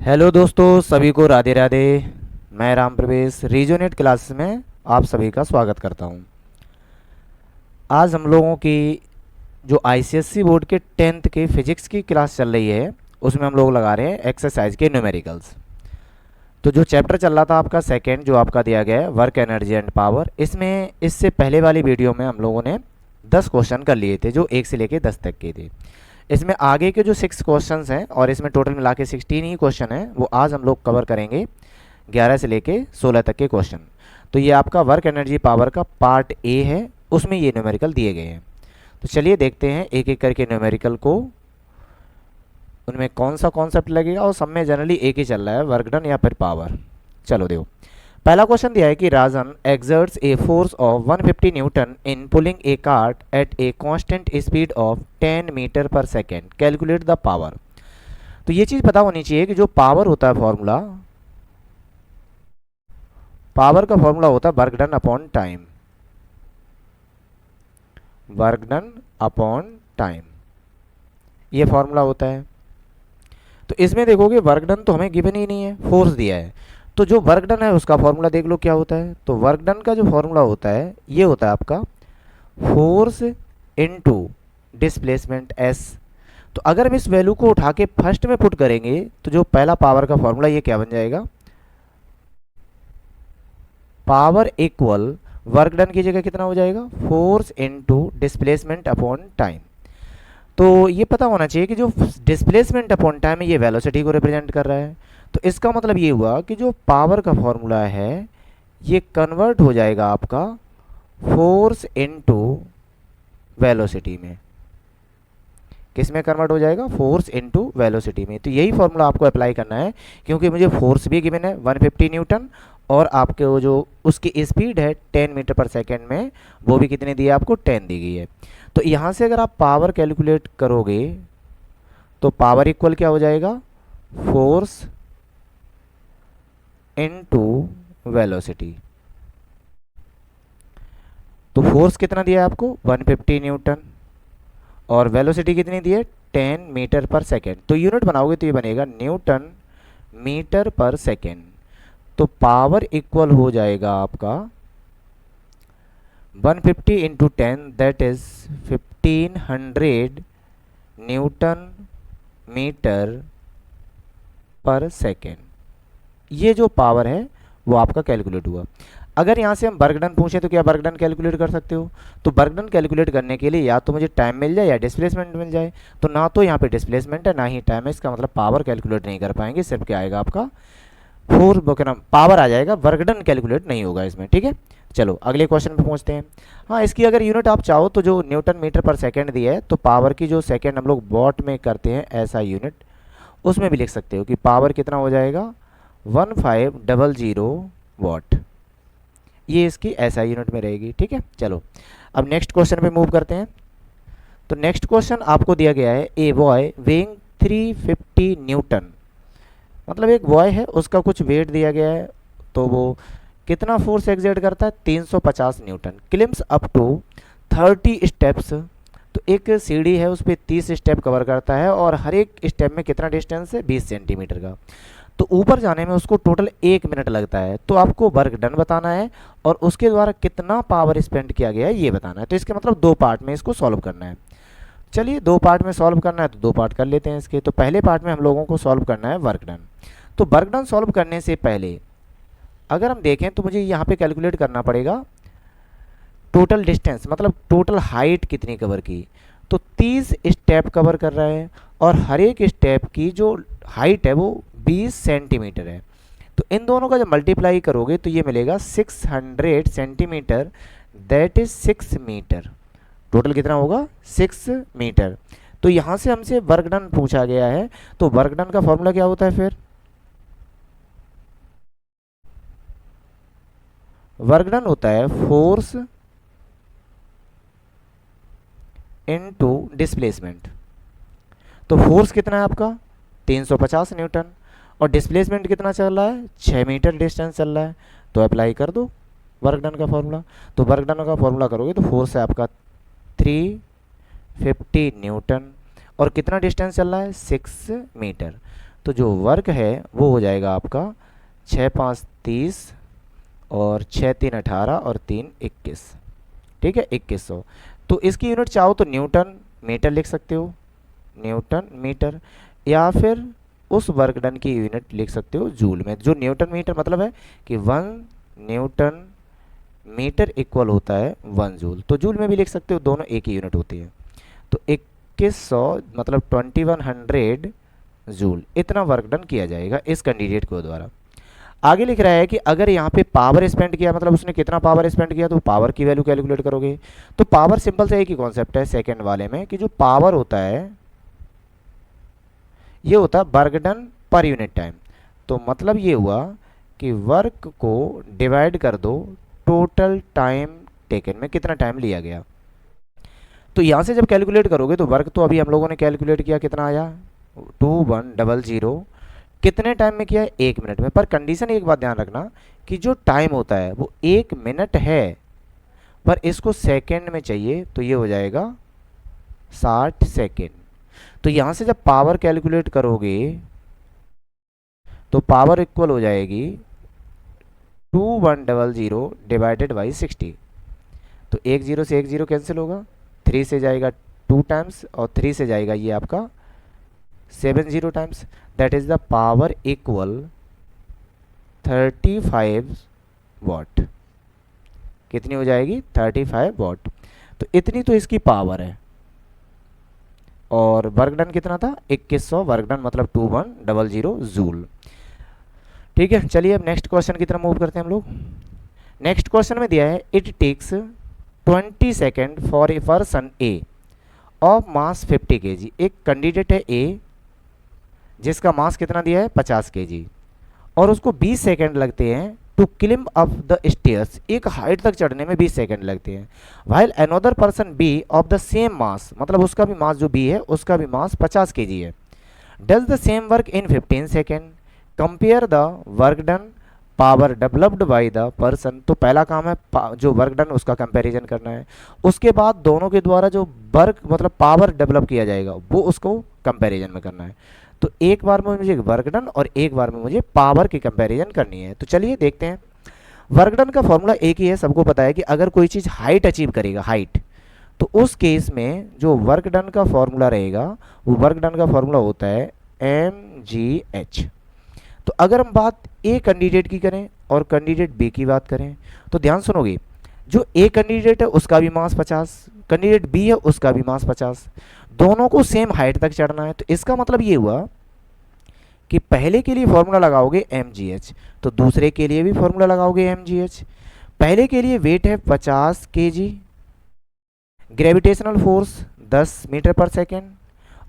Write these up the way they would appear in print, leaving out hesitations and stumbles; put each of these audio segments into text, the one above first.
Hello दोस्तों, सभी को राधे राधे। मैं राम प्रवेश रीजोनेट क्लासेस में आप सभी का स्वागत करता हूं। आज हम लोगों की जो आईसीएससी बोर्ड के 10th के फिजिक्स की क्लास चल रही है, उसमें हम लोग लगा रहे हैं एक्सरसाइज के न्यूमेरिकल्स। तो जो चैप्टर चल रहा था आपका सेकंड, जो आपका दिया गया है वर्क एनर्जी एंड पावर, इसमें इससे पहले वाली वीडियो में हम लोगों ने 10 क्वेश्चन कर लिए थे जो 1 से लेके 10 तक के थे। इसमें आगे के जो 6 क्वेश्चंस हैं और इसमें टोटल मिला के 16 ही क्वेश्चन हैं, वो आज हम लोग कवर करेंगे 11 से लेके 16 तक के क्वेश्चन। तो ये आपका वर्क एनर्जी पावर का पार्ट ए है, उसमें ये न्यूमेरिकल दिए गए हैं। तो चलिए देखते हैं एक एक करके न्यूमेरिकल को, उनमें कौन सा कॉन्सेप्ट लगेगा, और सब में जनरली एक ही चल रहा है, वर्क डन या फिर पावर। चलो देखो, पहला क्वेश्चन दिया है कि Rajan exerts a force of 150 newton in pulling a cart at a constant speed of 10 metre पर सेकेंड, कैलकुलेट द पावर। तो ये चीज़ पता होनी चाहिए कि जो पावर होता है फॉर्मूला, पावर का फॉर्मूला होता है work done upon time. Work done upon time, ये फॉर्मूला होता है। तो इसमें देखोगे वर्क डन तो हमें गिवन ही नहीं है, फोर्स दिया है। तो जो वर्क डन है उसका फॉर्मूला देख लो क्या होता है। तो वर्क डन का जो फॉर्मूला होता है ये होता है आपका फोर्स इनटू डिस्प्लेसमेंट एस। तो अगर हम इस वैल्यू को उठा के फर्स्ट में पुट करेंगे तो जो पहला पावर का फॉर्मूला ये क्या बन जाएगा, पावर इक्वल वर्क डन की जगह कितना हो जाएगा, force into displacement upon time. तो ये पता होना चाहिए कि जो डिस्प्लेसमेंट अपॉन टाइम है ये वेलोसिटी को रिप्रेजेंट कर रहा है। तो इसका मतलब ये हुआ कि जो पावर का फॉर्मूला है ये कन्वर्ट हो जाएगा आपका फोर्स इनटू वेलोसिटी में। किस में कन्वर्ट हो जाएगा, फोर्स इनटू वेलोसिटी में। तो यही फॉर्मूला आपको अप्लाई करना है, क्योंकि मुझे फोर्स भी गिवन है 150 न्यूटन, और आपके वो जो उसकी स्पीड है 10 मीटर पर सेकेंड में, वो भी कितनी दी है आपको, 10 दी गई है। तो यहाँ से अगर आप पावर कैलकुलेट करोगे तो पावर इक्वल क्या हो जाएगा, फोर्स इनटू वेलोसिटी। तो फोर्स कितना दिया है आपको, 150 न्यूटन, और वेलोसिटी कितनी दी है, 10 मीटर पर सेकेंड। तो यूनिट बनाओगे तो ये बनेगा न्यूटन मीटर पर सेकेंड। तो पावर इक्वल हो जाएगा आपका 150 into 10, that is 1500 newton metre पर सेकेंड। ये जो पावर है वो आपका कैलकुलेट हुआ। अगर यहाँ से हम वर्क डन पूछें तो क्या वर्क डन कैलकुलेट कर सकते हो। तो वर्क डन कैलकुलेट करने के लिए या तो मुझे टाइम मिल जाए या डिस्प्लेसमेंट मिल जाए। तो ना तो यहाँ पे डिस्प्लेसमेंट है ना ही टाइम है, इसका मतलब पावर कैलकुलेट नहीं कर पाएंगे। सिर्फ क्या आएगा आपका फोर पावर आ जाएगा, वर्क डन कैलकुलेट नहीं होगा इसमें। ठीक है, चलो अगले क्वेश्चन पे पहुंचते हैं। हाँ, इसकी अगर यूनिट आप चाहो तो जो न्यूटन मीटर पर सेकेंड दिया है, तो पावर की जो सेकेंड हम लोग वॉट में करते हैं ऐसा यूनिट, उसमें भी लिख सकते हो कि पावर कितना हो जाएगा 1500 वॉट। ये इसकी ऐसा यूनिट में रहेगी। ठीक है, चलो अब नेक्स्ट क्वेश्चन पे मूव करते हैं। तो नेक्स्ट क्वेश्चन आपको दिया गया है ए बॉय वेइंग 350 न्यूटन, मतलब एक बॉय है उसका कुछ वेट दिया गया है, तो वो कितना फोर्स एक्सर्ट करता है, 350 newton, climbs up to 30 steps. तो एक सीढ़ी है उस पर 30 स्टेप कवर करता है, और हर एक स्टेप में कितना डिस्टेंस है, 20 सेंटीमीटर का। तो ऊपर जाने में उसको टोटल 1 मिनट लगता है। तो आपको वर्क डन बताना है और उसके द्वारा कितना पावर स्पेंड किया गया है ये बताना है। तो इसके मतलब दो पार्ट में इसको सॉल्व करना है। चलिए दो पार्ट में सॉल्व करना है तो दो पार्ट कर लेते हैं इसके। तो पहले पार्ट में हम लोगों को सॉल्व करना है वर्क डन। तो वर्क डन सॉल्व करने से पहले अगर हम देखें तो मुझे यहाँ पे कैलकुलेट करना पड़ेगा टोटल डिस्टेंस, मतलब टोटल हाइट कितनी कवर की। तो 30 स्टेप कवर कर रहा है और हर एक स्टेप की जो हाइट है वो 20 सेंटीमीटर है। तो इन दोनों का जब मल्टीप्लाई करोगे तो ये मिलेगा 600 centimetre, that is 6 metre. Total कितना होगा, 6 मीटर। तो यहाँ से हमसे वर्क डन पूछा गया है, तो वर्क डन का फॉर्मूला क्या होता है फिर, वर्क डन होता है फोर्स इनटू डिस्प्लेसमेंट। तो फोर्स कितना है आपका 350 न्यूटन, और डिस्प्लेसमेंट कितना चल रहा है, 6 मीटर डिस्टेंस चल रहा है। तो अप्लाई कर दो वर्क डन का फॉर्मूला। तो वर्क डन का फॉर्मूला करोगे तो फोर्स है आपका 350 न्यूटन, और कितना डिस्टेंस चल रहा है, 6 मीटर। तो जो वर्क है वो हो जाएगा आपका 6×5 30 और 6×3 18 और 3 21। ठीक है, 2100। तो इसकी यूनिट चाहो तो न्यूटन मीटर लिख सकते हो, न्यूटन मीटर, या फिर उस वर्क डन की यूनिट लिख सकते हो जूल में। जो न्यूटन मीटर मतलब है कि 1 न्यूटन मीटर इक्वल होता है 1 जूल, तो जूल में भी लिख सकते हो, दोनों एक ही यूनिट होती है। तो 2100 मतलब 2100 जूल, इतना वर्क डन किया जाएगा इस कैंडिडेट को द्वारा। आगे लिख रहा है कि अगर यहाँ पे पावर स्पेंड किया, मतलब उसने कितना पावर स्पेंड किया, तो पावर की वैल्यू कैलकुलेट करोगे। तो पावर सिंपल से एक ही कॉन्सेप्ट है सेकंड वाले में, कि जो पावर होता है ये होता है work done per unit time. तो मतलब ये हुआ कि वर्क को डिवाइड कर दो टोटल टाइम टेकन में, कितना टाइम लिया गया। तो यहाँ से जब कैलकुलेट करोगे तो वर्क तो अभी हम लोगों ने कैलकुलेट किया, कितना आया 2100, कितने टाइम में किया है 1 मिनट में। पर कंडीशन एक बात ध्यान रखना कि जो टाइम होता है वो 1 मिनट है, पर इसको सेकंड में चाहिए, तो ये हो जाएगा 60 सेकंड। तो यहाँ से जब पावर कैलकुलेट करोगे तो पावर इक्वल हो जाएगी 2100 डिवाइडेड बाई 60। तो 1 0 से 1 0 कैंसिल होगा, 3 से जाएगा 2 टाइम्स और 3 से जाएगा ये आपका 70 times. That is the power equal 35 what. कितनी हो जाएगी 35 वॉट। तो इतनी तो इसकी पावर है। और वर्क डन कितना था 2100 वर्क डन मतलब 2100 जूल। ठीक है, चलिए अब नेक्स्ट क्वेश्चन की तरफ मूव करते हैं हम लोग। नेक्स्ट क्वेश्चन में दिया है it takes 20 second for a person A of mass 50 kg। एक कैंडिडेट है ए जिसका मास कितना दिया है 50 kg, और उसको 20 सेकेंड लगते हैं to climb up the stairs, एक हाइट तक चढ़ने में 20 सेकेंड लगते हैं। While another person B of the same mass, मतलब उसका भी मास जो बी है उसका भी मास 50 kg है, does the same work in 15 second. Compare the work done power developed by the person. तो पहला काम है जो वर्क डन उसका कंपैरिजन करना है, उसके बाद दोनों के द्वारा जो वर्क मतलब पावर डेवलप किया जाएगा वो उसको कंपैरिजन में करना है। तो एक बार में मुझे वर्क डन और एक बार में मुझे पावर की कंपैरिजन करनी है। तो चलिए देखते हैं। वर्क डन का फॉर्मूला एक ही है, सबको पता है कि अगर कोई चीज़ हाइट अचीव करेगा, हाइट, तो उस केस में जो वर्क डन का फॉर्मूला रहेगा वो वर्क डन का फॉर्मूला होता है mgh। तो अगर हम बात ए कैंडिडेट की करें और कैंडिडेट बी की बात करें तो ध्यान सुनोगे, जो ए कैंडिडेट है उसका भी मास 50, कैंडिडेट बी है उसका भी मास 50, दोनों को सेम हाइट तक चढ़ना है। तो इसका मतलब ये हुआ कि पहले के लिए फॉर्मूला लगाओगे mgh, तो दूसरे के लिए भी फॉर्मूला लगाओगे mgh। पहले के लिए वेट है 50 kg, ग्रेविटेशनल फोर्स 10 मीटर पर सेकेंड,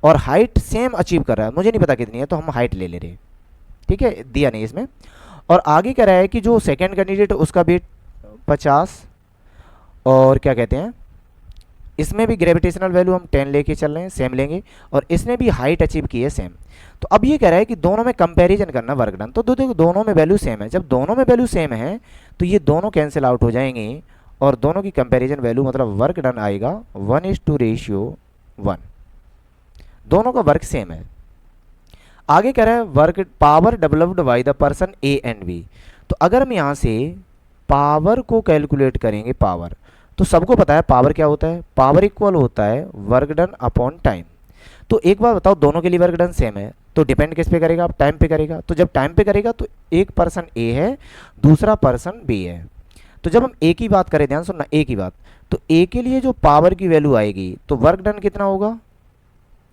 और हाइट सेम अचीव कर रहा है, मुझे नहीं पता कितनी है तो हम हाइट ले रहे हैं, ठीक है, दिया नहीं इसमें। और आगे कह रहा है कि जो सेकेंड कैंडिडेट है उसका वेट 50, और क्या कहते हैं इसमें भी ग्रेविटेशनल वैल्यू हम 10 लेके चल रहे हैं, सेम लेंगे, और इसने भी हाइट अचीव की है सेम। तो अब ये कह रहा है कि दोनों में कंपैरिजन करना वर्क डन। तो देखो दोनों में वैल्यू सेम है, जब दोनों में वैल्यू सेम है तो ये दोनों कैंसिल आउट हो जाएंगे और दोनों की कंपैरिजन वैल्यू मतलब वर्क डन आएगा 1:1, दोनों का वर्क सेम है। आगे कह रहा है work power developed by the person A and B. तो अगर हम यहाँ से पावर को कैलकुलेट करेंगे, पावर तो सबको पता है पावर क्या होता है, पावर इक्वल होता है वर्क डन अपॉन टाइम। तो एक बार बताओ दोनों के लिए वर्क डन सेम है, तो डिपेंड किस पे करेगा, टाइम पे करेगा। तो जब टाइम पे करेगा तो एक पर्सन ए है दूसरा पर्सन बी है। तो जब हम ए की बात करें, ध्यान सुनना ए की बात, तो ए के लिए जो पावर की वैल्यू आएगी तो वर्क डन कितना होगा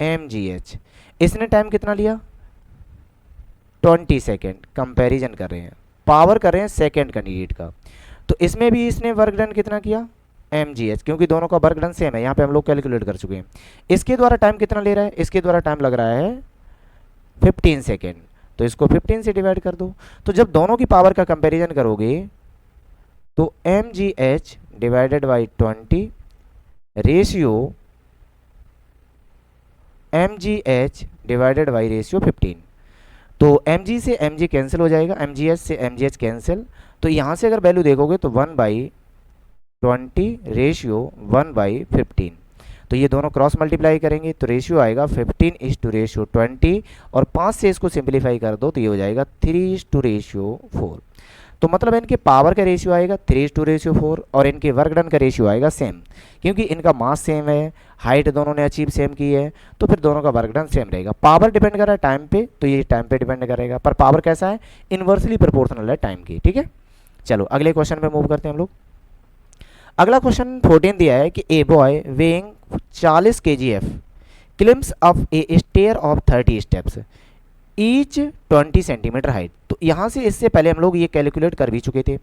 mgh। इसने टाइम कितना लिया 20 सेकेंड, कंपैरिजन कर रहे हैं, पावर कर रहे हैं सेकेंड कैंडिडेट का। तो इसमें भी इसने वर्क डन कितना किया mgh, क्योंकि दोनों का वर्क डन सेम है, यहाँ पे हम लोग कैलकुलेट कर चुके हैं। इसके द्वारा टाइम कितना ले रहा है, इसके द्वारा टाइम लग रहा है 15 सेकेंड, तो इसको 15 से डिवाइड कर दो। तो जब दोनों की पावर का कंपैरिजन करोगे तो mgh divided by 20 ratio mgh divided by ratio 15। तो mg से mg कैंसिल हो जाएगा, mgh से mgh कैंसिल। तो यहाँ से अगर वैल्यू देखोगे तो 1/20 रेशियो 1/15। तो ये दोनों क्रॉस मल्टीप्लाई करेंगे तो रेशियो आएगा 15:20 और 5 से इसको सिंप्लीफाई कर दो तो ये हो जाएगा 3:4। तो मतलब इनके पावर का रेशियो आएगा 3:4 और इनके वर्क डन का रेशियो आएगा सेम, क्योंकि इनका मास सेम है, हाइट दोनों ने अचीव सेम की है, तो फिर दोनों का वर्क डन सेम रहेगा। पावर डिपेंड कर रहा है टाइम पे, तो ये टाइम पे डिपेंड करेगा, पर पावर कैसा है, इन्वर्सली प्रोपोर्शनल है टाइम की। ठीक है, चलो अगले क्वेश्चन पे मूव करते हैं हम लोग। अगला क्वेश्चन 14 दिया है कि ए boy weighing 40 kgf climbs up a stair of 30 steps each 20 centimetre height. तो यहाँ से इससे पहले हम लोग ये कैलकुलेट कर भी चुके थे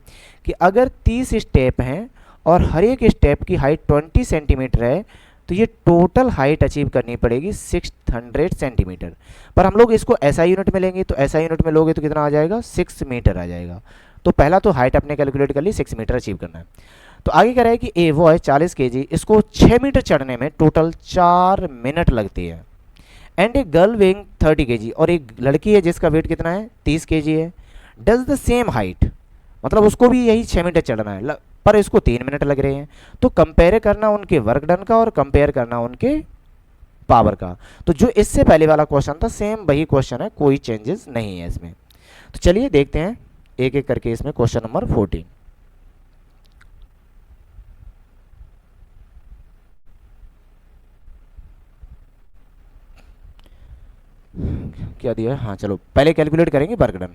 कि अगर 30 स्टेप हैं और हर एक स्टेप की हाइट 20 सेंटीमीटर है तो ये टोटल हाइट अचीव करनी पड़ेगी 600 सेंटीमीटर। पर हम लोग इसको एसआई यूनिट में लेंगे, तो एसआई यूनिट में लोगे तो कितना आ जाएगा, 6 मीटर आ जाएगा। तो पहला तो हाइट अपने कैलकुलेट कर ली, 6 मीटर अचीव करना है। तो आगे कह रहा है कि ए बॉय 40 kg, इसको 6 मीटर चढ़ने में टोटल 4 मिनट लगती है। And a girl weighing 30 kg, और एक लड़की है जिसका वेट कितना है, 30 kg है, डज द सेम हाइट, मतलब उसको भी यही 6 मीटर चढ़ना है, पर इसको 3 मिनट लग रहे हैं। तो कंपेयर करना उनके वर्क डन का और कंपेयर करना उनके पावर का। तो जो इससे पहले वाला क्वेश्चन था सेम वही क्वेश्चन है, कोई चेंजेस नहीं है इसमें। तो चलिए देखते हैं एक एक करके इसमें क्वेश्चन नंबर 14। क्या दिया है, हाँ चलो पहले कैलकुलेट करेंगे वर्क डन।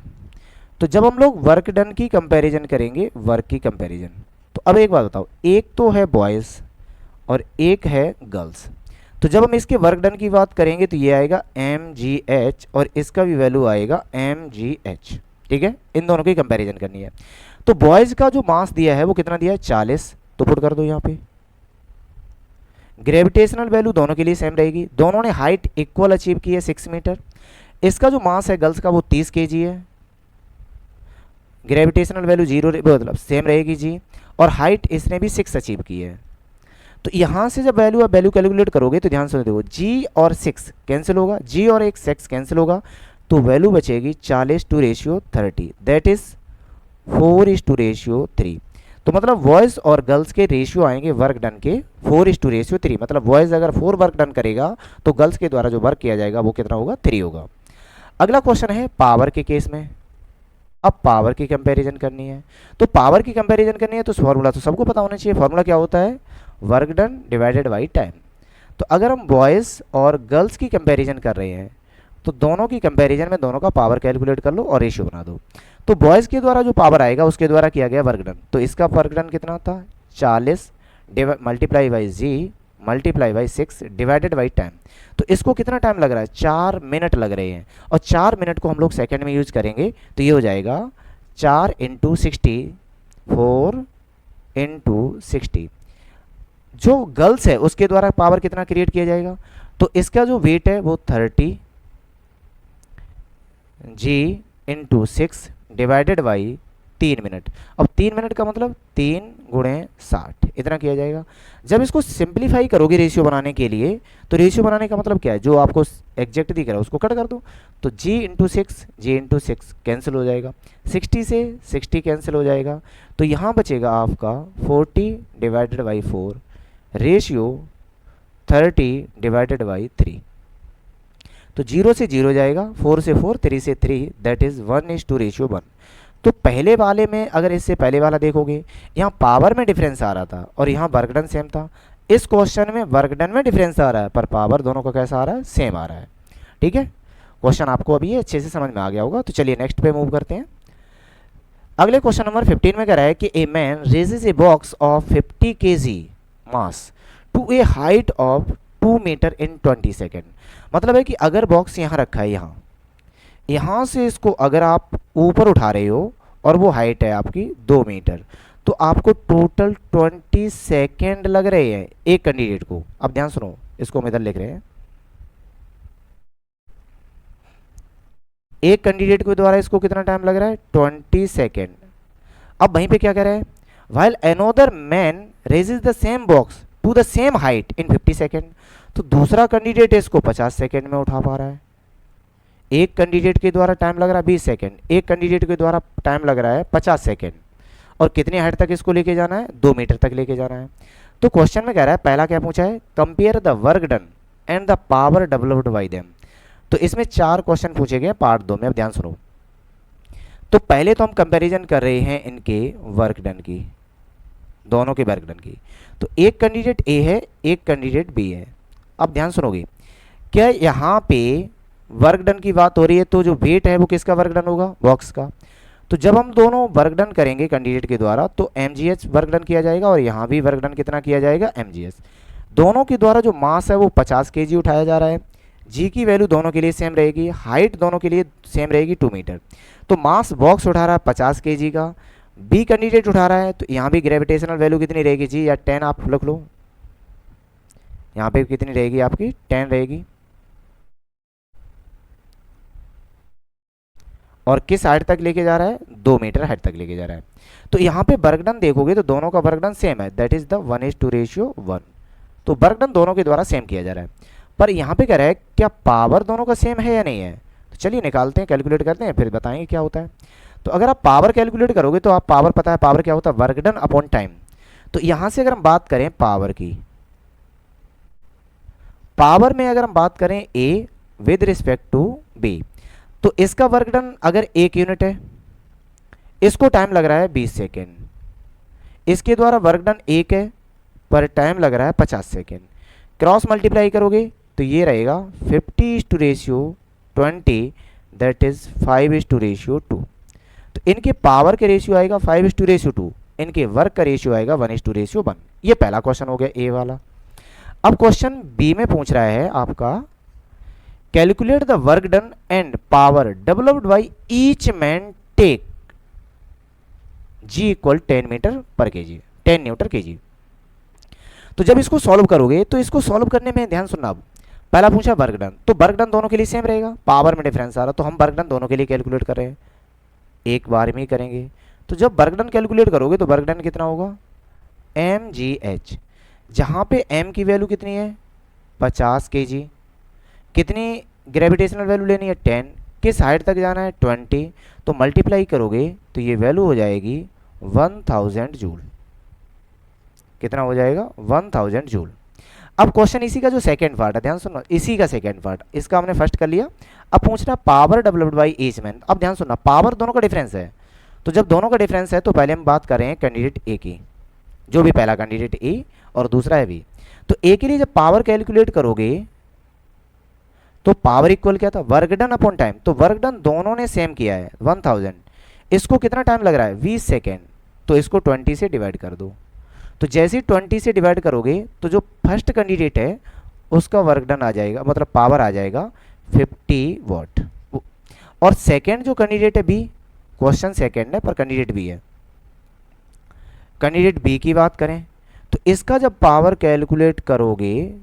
तो जब हम लोग वर्क डन की कंपैरिजन करेंगे, वर्क की कंपैरिजन, तो अब एक बात बताओ, एक तो है बॉयज़ और एक है गर्ल्स। तो जब हम इसके वर्क डन की बात करेंगे तो ये आएगा mgh और इसका भी वैल्यू आएगा mgh। ठीक है, इन दोनों की कंपैरिजन करनी है। तो बॉयज़ का जो मास दिया है वो कितना दिया है, 40, तो पुट कर दो यहाँ पे। ग्रेविटेशनल वैल्यू दोनों के लिए सेम रहेगी, दोनों ने हाइट इक्वल अचीव की है 6 मीटर। इसका जो मास है गर्ल्स का वो 30 kg है, ग्रेविटेशनल वैल्यू 0 मतलब सेम रहेगी जी, और हाइट इसने भी 6 अचीव की है। तो यहाँ से जब वैल्यू कैलकुलेट करोगे तो ध्यान से देखो, जी और 6 कैंसिल होगा, जी और एक 6 कैंसिल होगा, तो वैल्यू बचेगी 40:30, दैट इज 4:3। तो मतलब बॉयज़ और गर्ल्स के रेशियो आएंगे वर्क डन के 4:3, मतलब बॉयज़ अगर 4 वर्क डन करेगा तो गर्ल्स के द्वारा जो वर्क किया जाएगा वो कितना होगा, 3 होगा। अगला क्वेश्चन है पावर के केस में। अब पावर की कंपैरिजन करनी है, तो पावर की कंपैरिजन करनी है तो फॉर्मूला तो सबको पता होना चाहिए। फॉर्मूला क्या होता है, work done divided by time. तो अगर हम बॉयज़ और गर्ल्स की कंपैरिजन कर रहे हैं तो दोनों की कंपैरिजन में दोनों का पावर कैलकुलेट कर लो और रेशियो बना दो। तो बॉयज़ के द्वारा जो पावर आएगा उसके द्वारा किया गया वर्क डन, तो इसका वर्क डन कितना था, 40 multiply by G multiply by 6 divided by time. तो इसको कितना टाइम लग रहा है, 4 मिनट लग रहे हैं, और 4 मिनट को हम लोग सेकंड में यूज करेंगे तो ये हो जाएगा 4 × 60, 4 × 60। जो गर्ल्स है उसके द्वारा पावर कितना क्रिएट किया जाएगा, तो इसका जो वेट है वो 30 जी × 6 डिवाइडेड बाई 3 मिनट। अब 3 मिनट का मतलब 3 × 60 इतना किया जाएगा। जब इसको सिंप्लीफाई करोगे रेशियो बनाने के लिए, तो रेशियो बनाने का मतलब क्या है, जो आपको एग्जैक्ट दिख रहा है उसको कट कर दो, तो g × 6 कैंसिल हो जाएगा, 60 से 60 कैंसिल हो जाएगा, तो यहाँ बचेगा आपका 40 divided by 4 ratio 30 divided by 3। तो 0 से 0 जाएगा, 4 से 4, 3 से 3, दैट इज 1:1। तो पहले वाले में अगर इससे पहले वाला देखोगे, यहाँ पावर में डिफरेंस आ रहा था और यहाँ वर्क डन सेम था। इस क्वेश्चन में वर्क डन में डिफरेंस आ रहा है पर पावर दोनों का कैसा आ रहा है, सेम आ रहा है। ठीक है, क्वेश्चन आपको अभी अच्छे से समझ में आ गया होगा। तो चलिए नेक्स्ट पे मूव करते हैं। अगले क्वेश्चन नंबर 15 में कह रहा है कि a man raises a box of 50 kg mass to a height of 2 metre in 20 second. मतलब है कि अगर बॉक्स यहाँ रखा है, यहाँ से इसको अगर आप ऊपर उठा रहे हो और वो हाइट है आपकी 2 मीटर, तो आपको टोटल 20 सेकेंड लग रहे हैं एक कैंडिडेट को। अब ध्यान सुनो, इसको हम इधर लिख रहे हैं, एक कैंडिडेट के द्वारा इसको कितना टाइम लग रहा है, 20 सेकेंड। अब वहीं पे क्या कह रहा है, while another man raises the same box to the same height in 50 second. तो दूसरा कैंडिडेट इसको 50 सेकेंड में उठा पा रहा है। एक कैंडिडेट के द्वारा टाइम लग रहा है 20 सेकेंड, एक कैंडिडेट के द्वारा टाइम लग रहा है 50 सेकेंड, और कितनी हाइट तक इसको लेके जाना है, 2 मीटर तक लेके जाना है। तो क्वेश्चन में कह रहा है, पहला क्या पूछा है, compare the work done and the power developed bye them. तो इसमें 4 क्वेश्चन पूछे गए पार्ट 2 में, अब ध्यान सुनो। तो पहले तो हम कंपैरिजन कर रहे हैं इनके वर्क डन की, दोनों के वर्क डन की। तो एक कैंडिडेट ए है, एक कैंडिडेट बी है। अब ध्यान सुनोगे, क्या यहाँ पे वर्क डन की बात हो रही है, तो जो वेट है वो किसका वर्क डन होगा, बॉक्स का। तो जब हम दोनों वर्क डन करेंगे कैंडिडेट के द्वारा, तो mgh वर्क डन किया जाएगा और यहाँ भी वर्क डन कितना किया जाएगा, mgh। दोनों के द्वारा जो मास है वो 50 kg उठाया जा रहा है। जी की वैल्यू दोनों के लिए सेम रहेगी, हाइट दोनों के लिए सेम रहेगी 2 मीटर। तो मास बॉक्स उठा रहा है 50 kg का, बी कैंडिडेट उठा रहा है, तो यहाँ भी ग्रेविटेशनल वैल्यू कितनी रहेगी जी, या 10 आप लिख लो। यहाँ पे कितनी रहेगी आपकी, 10 रहेगी। और किस हाइट तक लेके जा रहा है, 2 मीटर हाइट तक लेके जा रहा है। तो यहाँ पे वर्क डन देखोगे तो दोनों का वर्क डन सेम है, दैट इज द 1:1। तो वर्क डन दोनों के द्वारा सेम किया जा रहा है। पर यहाँ पे कह रहा है क्या पावर दोनों का सेम है या नहीं है। तो चलिए निकालते हैं, कैलकुलेट करते हैं, फिर बताएंगे क्या होता है। तो अगर आप पावर कैलकुलेट करोगे तो आप पावर, पता है पावर क्या होता है, वर्क डन अपॉन टाइम। तो यहाँ से अगर हम बात करें पावर की, पावर में अगर हम बात करें A with respect to B, तो इसका वर्क डन अगर 1 यूनिट है, इसको टाइम लग रहा है 20 सेकेंड, इसके द्वारा वर्क डन 1 है पर टाइम लग रहा है 50 सेकेंड। क्रॉस मल्टीप्लाई करोगे तो ये रहेगा 50:20, दैट इज 5:2। तो इनके पावर के रेशियो आएगा 5:2, इनके वर्क का रेशियो आएगा 1:1। ये पहला क्वेश्चन हो गया ए वाला। अब क्वेश्चन बी में पूछ रहा है आपका, calculate the work done and power developed by each man take G equal 10 metre per kg, 10 newton kg. तो जब इसको सॉल्व करोगे तो इसको सॉल्व करने में ध्यान सुनना। अब पहला पूछा वर्क डन, तो वर्क डन दोनों के लिए सेम रहेगा, पावर में डिफरेंस आ रहा, तो हम वर्क डन दोनों के लिए कैलकुलेट कर रहे हैं, एक बार में ही करेंगे। तो जब वर्क डन कैलकुलेट करोगे तो वर्क डन कितना होगा, mgh, जहाँ पे m की वैल्यू कितनी है 50 kg, कितनी ग्रेविटेशनल वैल्यू लेनी है 10, किस हाइट तक जाना है 20, तो मल्टीप्लाई करोगे तो ये वैल्यू हो जाएगी 1000 जूल। कितना हो जाएगा, 1000 जूल। अब क्वेश्चन इसी का जो सेकंड पार्ट है, ध्यान सुनो, इसी का सेकंड पार्ट, इसका हमने फर्स्ट कर लिया। अब पूछना power developed by each man. अब ध्यान सुनना, पावर दोनों का डिफरेंस है, तो जब दोनों का डिफरेंस है तो पहले हम बात कर रहे हैं कैंडिडेट ए की, जो भी पहला कैंडिडेट ए और दूसरा है बी। तो ए के लिए जब पावर कैलकुलेट करोगे तो पावर इक्वल क्या था, वर्क डन अपॉन टाइम। तो वर्क डन दोनों ने सेम किया है 1000, इसको कितना टाइम लग रहा है 20 सेकेंड, तो इसको 20 से डिवाइड कर दो। तो जैसे ही 20 से डिवाइड करोगे तो जो फर्स्ट कैंडिडेट है उसका वर्क डन आ जाएगा, मतलब पावर आ जाएगा 50 वाट। और सेकेंड जो कैंडिडेट है बी, क्वेश्चन सेकेंड है पर कैंडिडेट बी है, कैंडिडेट बी की बात करें तो इसका जब पावर कैलकुलेट करोगे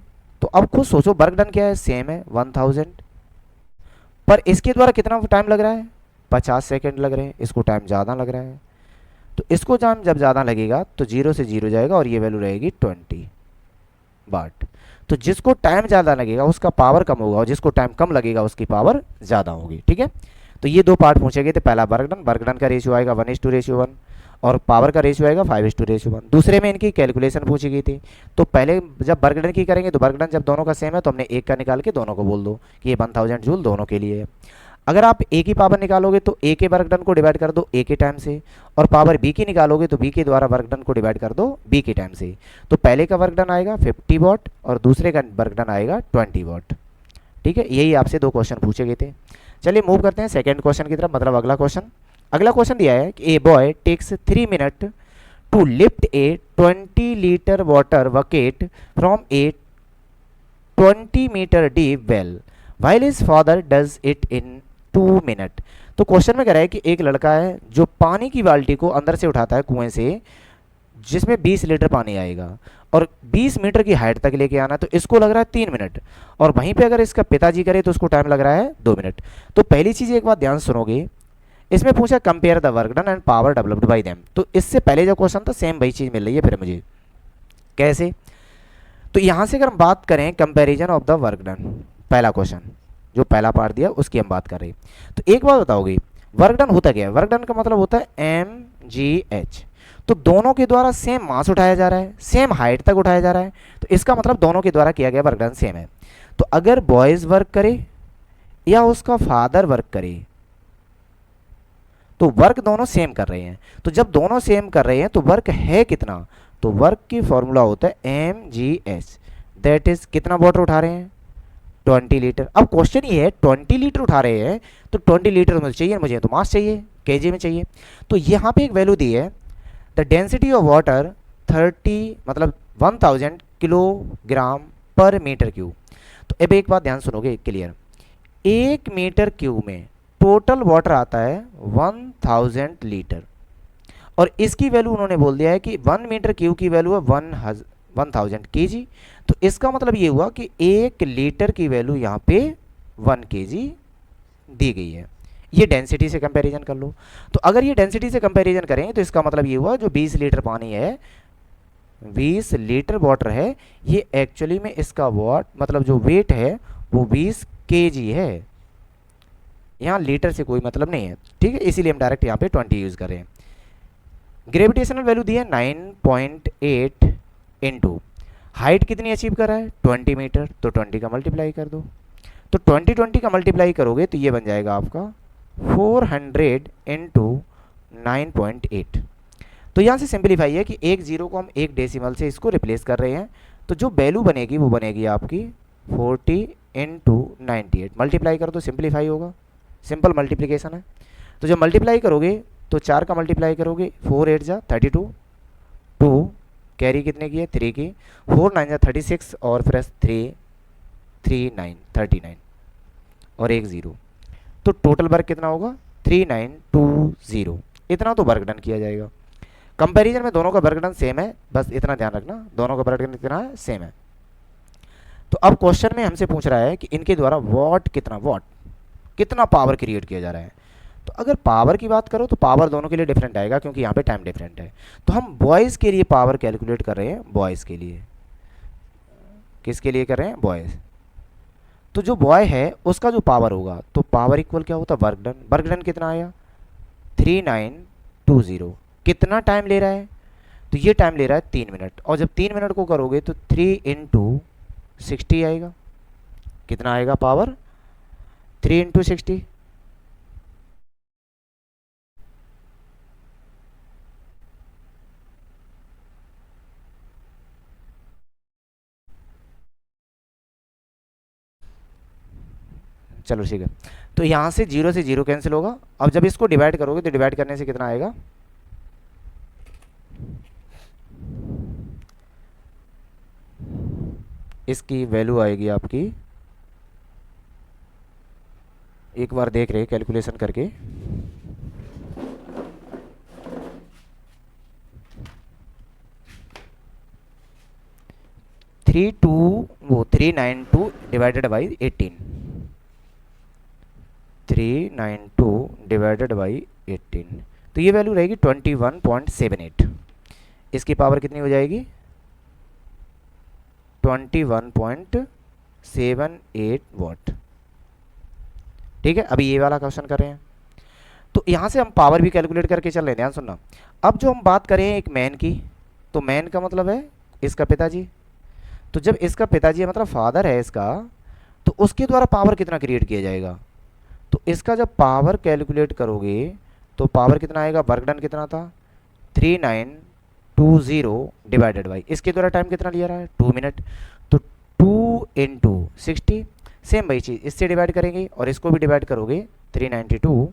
तो अब खुद सोचो, वर्क डन क्या है, सेम है 1000, पर इसके द्वारा कितना टाइम लग रहा है 50 सेकेंड लग रहे हैं, इसको टाइम ज़्यादा लग रहा है। तो इसको टाइम जब ज़्यादा लगेगा तो 0 से 0 जाएगा और ये वैल्यू रहेगी 20 वाट। तो जिसको टाइम ज़्यादा लगेगा उसका पावर कम होगा और जिसको टाइम कम लगेगा उसकी पावर ज़्यादा होगी। ठीक है, तो ये 2 पार्ट पूछे गए थे। पहला वर्क डन का रेशियो आएगा 1:1 और पावर का रेशियो आएगा 5:1। दूसरे में इनकी कैलकुलेशन पूछी गई थी। तो पहले जब वर्क डन की करेंगे तो वर्क डन जब दोनों का सेम है तो हमने एक का निकाल के दोनों को बोल दो कि ये 1000 जूल दोनों के लिए है। अगर आप ए की पावर निकालोगे तो ए के वर्क डन को डिवाइड कर दो ए के टाइम से, और पावर बी की निकालोगे तो बी के द्वारा वर्क डन को डिवाइड कर दो बी के टाइम से। तो पहले का वर्क डन आएगा 50 वाट और दूसरे का वर्क डन आएगा 20 वाट। ठीक है, यही आपसे 2 क्वेश्चन पूछे गए थे। चलिए मूव करते हैं सेकेंड क्वेश्चन की तरफ, मतलब अगला क्वेश्चन। अगला क्वेश्चन दिया है कि ए boy takes 3 minute to lift a 20 litre water bucket from a 20 metre deep well while his father does it in 2 minute. तो क्वेश्चन में कह रहा है कि एक लड़का है जो पानी की बाल्टी को अंदर से उठाता है कुएं से, जिसमें 20 लीटर पानी आएगा और 20 मीटर की हाइट तक लेके आना है, तो इसको लग रहा है 3 मिनट, और वहीं पे अगर इसका पिताजी करे तो उसको टाइम लग रहा है 2 मिनट। तो पहली चीज़ एक बात ध्यान सुनोगे, इसमें पूछा compare the work done and power developed bye them. तो इससे पहले जो क्वेश्चन था सेम वही चीज़ मिल रही है फिर मुझे, कैसे। तो यहाँ से अगर हम बात करें comparison of the work done, पहला क्वेश्चन जो पहला पार्ट दिया उसकी हम बात कर रहे हैं। तो एक बात बताओगे, वर्क डन होता क्या है, वर्क डन का मतलब होता है mgh। तो दोनों के द्वारा सेम मास उठाया जा रहा है, सेम हाइट तक उठाया जा रहा है, तो इसका मतलब दोनों के द्वारा किया गया वर्क डन सेम है। तो अगर बॉयज वर्क करे या उसका फादर वर्क करे, तो वर्क दोनों सेम कर रहे हैं। तो जब दोनों सेम कर रहे हैं तो वर्क है कितना, तो वर्क की फॉर्मूला होता है mgh, दैट इज कितना वाटर उठा रहे हैं, 20 लीटर। अब क्वेश्चन ये है 20 लीटर उठा रहे हैं, तो 20 लीटर मुझे चाहिए, मुझे तो मास चाहिए, केजी में चाहिए। तो यहाँ पे एक वैल्यू दी है, द डेंसिटी ऑफ वाटर 30 मतलब 1000 किलोग्राम पर मीटर क्यूब। तो अब एक बात ध्यान सुनोगे क्लियर, 1 मीटर क्यूब में टोटल वाटर आता है 1000 लीटर, और इसकी वैल्यू उन्होंने बोल दिया है कि 1 मीटर क्यूब की वैल्यू है 1000 केजी। तो इसका मतलब ये हुआ कि 1 लीटर की वैल्यू यहाँ पे 1 केजी दी गई है। ये डेंसिटी से कंपैरिजन कर लो। तो अगर ये डेंसिटी से कंपैरिजन करें तो इसका मतलब ये हुआ जो 20 लीटर पानी है, 20 लीटर वाटर है, ये एक्चुअली में इसका वाट मतलब जो वेट है वो 20 केजी है। यहाँ लीटर से कोई मतलब नहीं है, ठीक है, इसीलिए हम डायरेक्ट यहाँ पे 20 यूज कर रहे हैं। ग्रेविटेशनल वैल्यू दी है 9.8 इंटू हाइट कितनी अचीव कर रहा है 20 मीटर, तो 20 का मल्टीप्लाई कर दो। तो 20 का मल्टीप्लाई करोगे तो ये बन जाएगा आपका 400 इंटू 9.8। तो यहाँ से सिंपलीफाई है कि एक जीरो को हम एक डेसिमल से इसको रिप्लेस कर रहे हैं, तो जो वैल्यू बनेगी वो बनेगी आपकी 40 इंटू 98। मल्टीप्लाई कर दो, सिंपलीफाई होगा, सिंपल मल्टीप्लिकेशन है। तो जब मल्टीप्लाई करोगे तो 4 का मल्टीप्लाई करोगे, 4 8 जा 32, 2 कैरी कितने की है 3 की, 4 9 जा 36 और प्लस 3 3 9 39 और एक ज़ीरो। तो टोटल वर्क कितना होगा 3920। इतना तो वर्क डन किया जाएगा। कंपैरिजन में दोनों का वर्क डन सेम है, बस इतना ध्यान रखना, दोनों का वर्क डन कितना है सेम है। तो अब क्वेश्चन में हमसे पूछ रहा है कि इनके द्वारा वाट कितना पावर क्रिएट किया जा रहा है। तो अगर पावर की बात करो तो पावर दोनों के लिए डिफरेंट आएगा क्योंकि यहाँ पे टाइम डिफरेंट है। तो हम बॉयज़ के लिए पावर कैलकुलेट कर रहे हैं, बॉयज़ के लिए, किसके लिए कर रहे हैं बॉयज़। तो जो बॉय है उसका जो पावर होगा तो पावर इक्वल क्या होता है वर्क डन। वर्क डन कितना आया 3920। कितना टाइम ले रहा है, तो ये टाइम ले रहा है 3 मिनट, और जब 3 मिनट को करोगे तो 3 इंटू 60 आएगा। कितना आएगा पावर 3 इंटू 60। चलो ठीक है, तो यहाँ से जीरो से जीरो कैंसिल होगा। अब जब इसको डिवाइड करोगे तो डिवाइड करने से कितना आएगा, इसकी वैल्यू आएगी आपकी, एक बार देख रहे कैलकुलेशन करके, थ्री टू वो 392 डिवाइडेड बाई 18, 392 डिवाइडेड बाई 18, तो ये वैल्यू रहेगी 21.78। इसकी पावर कितनी हो जाएगी 21.78 वाट। ठीक है, अभी ये वाला क्वेश्चन कर रहे हैं। तो यहाँ से हम पावर भी कैलकुलेट करके चल रहे हैं, ध्यान सुनना। अब जो हम बात करें एक मैन की, तो मैन का मतलब है इसका पिताजी। तो जब इसका पिताजी मतलब फादर है इसका, तो उसके द्वारा पावर कितना क्रिएट किया जाएगा। तो इसका जब पावर कैलकुलेट करोगे तो पावर कितना आएगा, वर्क डन कितना था 3920 डिवाइडेड बाई इसके द्वारा टाइम कितना लिया रहा है 2 मिनट, तो 2 इंटू 60, सेम वही चीज़ इससे डिवाइड करेंगे और इसको भी डिवाइड करोगे 392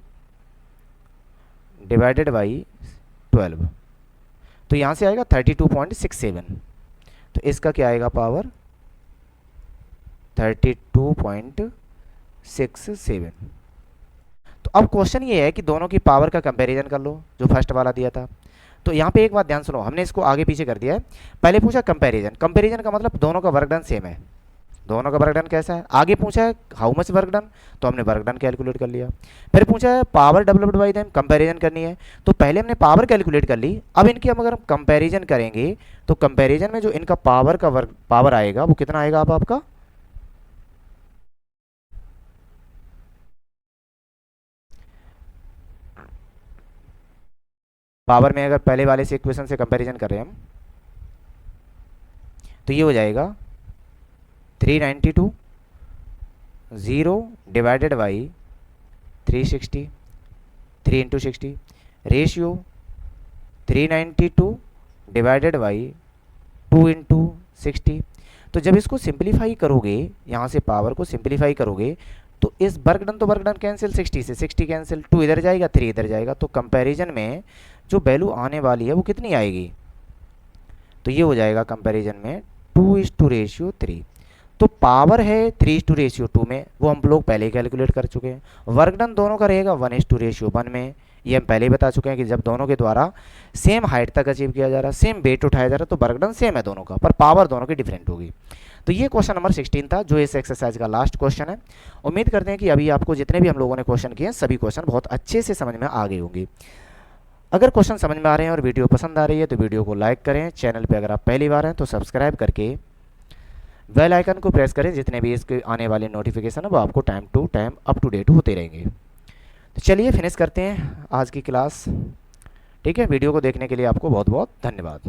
डिवाइडेड बाई 12, तो यहाँ से आएगा 32.67। तो इसका क्या आएगा पावर 32.67। तो अब क्वेश्चन ये है कि दोनों की पावर का कंपैरिजन कर लो जो फर्स्ट वाला दिया था। तो यहाँ पे एक बात ध्यान सुनो, हमने इसको आगे पीछे कर दिया है। पहले पूछा कंपैरिजन, कंपैरिजन का मतलब दोनों का वर्क डन सेम है। दोनों का वर्क डन कैसा है, आगे पूछा है हाउ मच वर्क डन, तो हमने वर्क डन कैलकुलेट कर लिया। फिर पूछा है power developed bye them, comparison करनी है, तो पहले हमने पावर कैलकुलेट कर ली। अब इनकी हम अगर हम कंपैरिजन करेंगे तो कंपैरिजन में जो इनका पावर का वर्क पावर आएगा वो कितना आएगा अब आपका पावर में अगर पहले वाले से इक्वेशन से कंपैरिजन कर रहे हैं हम, तो ये हो जाएगा 392 0 divided by 360, 3 into 60 ratio 392 divided by 2 into 60। तो जब इसको सिंप्लीफाई करोगे, यहाँ से पावर को सिंप्लीफाई करोगे, तो इस वर्गडन तो वर्गडन कैंसिल, 60 से 60 कैंसिल, 2 इधर जाएगा 3 इधर जाएगा, तो कंपैरिजन में जो वैल्यू आने वाली है वो कितनी आएगी, तो ये हो जाएगा कंपैरिजन में 2:3। तो पावर है 3:2 में, वो हम लोग पहले ही कैलकुलेट कर चुके हैं। वर्गडन दोनों का रहेगा 1:1 में, ये हम पहले ही बता चुके हैं कि जब दोनों के द्वारा सेम हाइट तक अचीव किया जा रहा है, सेम वेट उठाया जा रहा है, तो वर्गडन सेम है दोनों का, पर पावर दोनों की डिफरेंट होगी। तो ये क्वेश्चन नंबर 16 था, जो इस एक्सरसाइज का लास्ट क्वेश्चन है। उम्मीद करते हैं कि अभी आपको जितने भी हम लोगों ने क्वेश्चन किए हैं, सभी क्वेश्चन बहुत अच्छे से समझ में आ गए होंगे। अगर क्वेश्चन समझ में आ रहे हैं और वीडियो पसंद आ रही है तो वीडियो को लाइक करें। चैनल पे अगर आप पहली बार हैं तो सब्सक्राइब करके बेल आइकन को प्रेस करें, जितने भी इसके आने वाले नोटिफिकेशन है वो आपको time to time up to date होते रहेंगे। तो चलिए फिनिश करते हैं आज की क्लास। ठीक है, वीडियो को देखने के लिए आपको बहुत बहुत धन्यवाद।